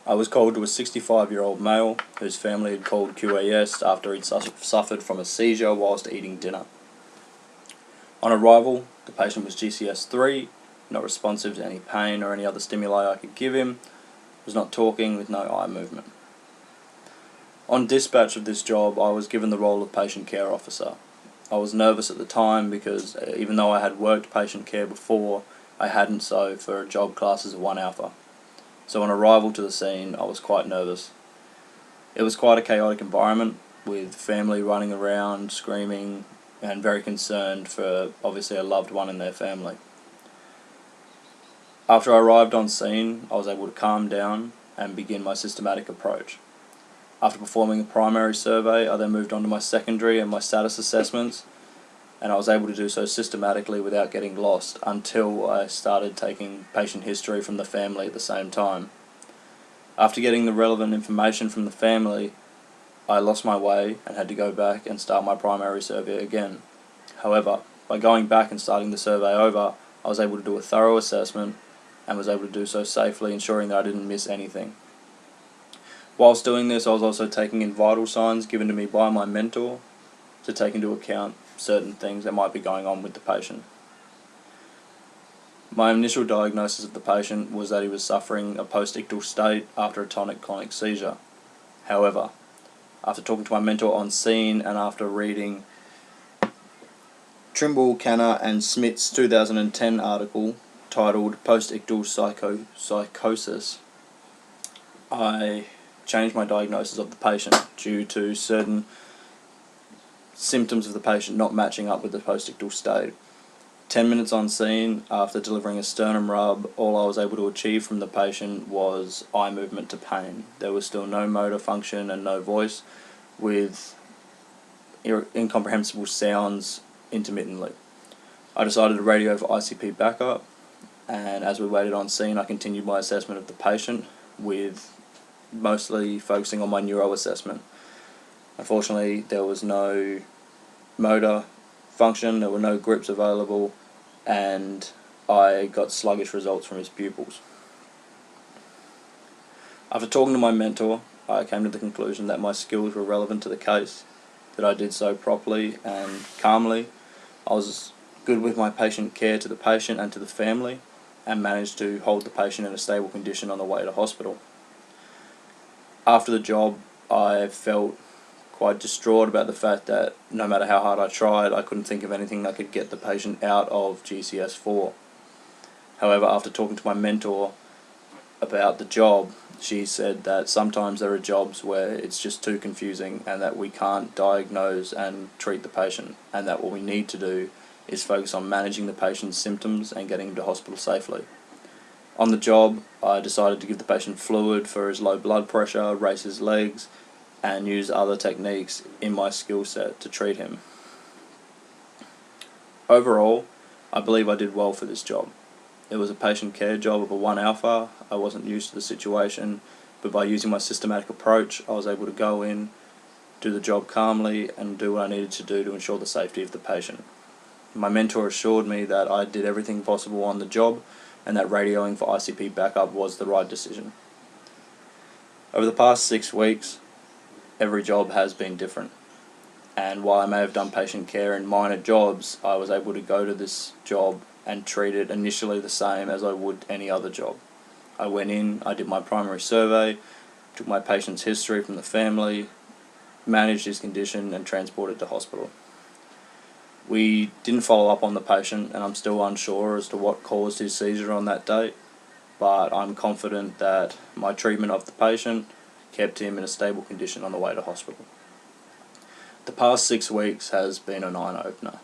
I was called to a 65-year-old male whose family had called QAS after he'd suffered from a seizure whilst eating dinner. On arrival, the patient was GCS3, not responsive to any pain or any other stimuli I could give him, was not talking with no eye movement. On dispatch of this job, I was given the role of patient care officer. I was nervous at the time because even though I had worked patient care before, I hadn't so for a job class as a 1 alpha. So on arrival to the scene, I was quite nervous. It was quite a chaotic environment, with family running around, screaming, and very concerned for obviously a loved one in their family. After I arrived on scene, I was able to calm down and begin my systematic approach. After performing a primary survey, I then moved on to my secondary and my status assessments, and I was able to do so systematically without getting lost until I started taking patient history from the family at the same time. After getting the relevant information from the family, I lost my way and had to go back and start my primary survey again. However, by going back and starting the survey over, I was able to do a thorough assessment and was able to do so safely, ensuring that I didn't miss anything. Whilst doing this, I was also taking in vital signs given to me by my mentor to take into account certain things that might be going on with the patient. My initial diagnosis of the patient was that he was suffering a post-ictal state after a tonic-clonic seizure. However, after talking to my mentor on scene and after reading Trimble, Canner and Smith's 2010 article titled Post-Ictal Psychosis, I changed my diagnosis of the patient due to certain symptoms of the patient not matching up with the post-ictal state. 10 minutes on scene, after delivering a sternum rub, all I was able to achieve from the patient was eye movement to pain. There was still no motor function and no voice, with incomprehensible sounds intermittently. I decided to radio for ICP backup, and as we waited on scene, I continued my assessment of the patient, with mostly focusing on my neuro assessment. Unfortunately, there was no motor function, there were no grips available, and I got sluggish results from his pupils. After talking to my mentor, I came to the conclusion that my skills were relevant to the case, that I did so properly and calmly. I was good with my patient care to the patient and to the family, and managed to hold the patient in a stable condition on the way to hospital. After the job, I felt quite distraught about the fact that no matter how hard I tried, I couldn't think of anything that could get the patient out of GCS4. However, after talking to my mentor about the job, she said that sometimes there are jobs where it's just too confusing and that we can't diagnose and treat the patient, and that what we need to do is focus on managing the patient's symptoms and getting him to hospital safely. On the job, I decided to give the patient fluid for his low blood pressure, raise his legs, and use other techniques in my skill set to treat him. Overall, I believe I did well for this job. It was a patient care job of a 1 alpha. I wasn't used to the situation, but by using my systematic approach, I was able to go in, do the job calmly, and do what I needed to do to ensure the safety of the patient. My mentor assured me that I did everything possible on the job, and that radioing for ICP backup was the right decision. Over the past 6 weeks, every job has been different, and while I may have done patient care in minor jobs, I was able to go to this job and treat it initially the same as I would any other job. I went in, I did my primary survey, took my patient's history from the family, managed his condition and transported to hospital. We didn't follow up on the patient, and I'm still unsure as to what caused his seizure on that date, but I'm confident that my treatment of the patient kept him in a stable condition on the way to hospital. The past 6 weeks has been an eye-opener.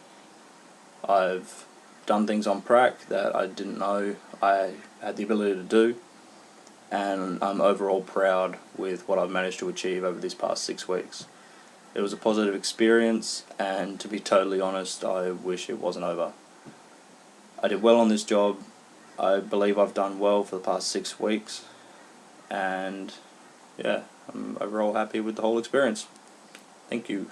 I've done things on prac that I didn't know I had the ability to do, and I'm overall proud with what I've managed to achieve over these past 6 weeks. It was a positive experience, and to be totally honest, I wish it wasn't over. I did well on this job. I believe I've done well for the past 6 weeks, and yeah, I'm overall happy with the whole experience. Thank you.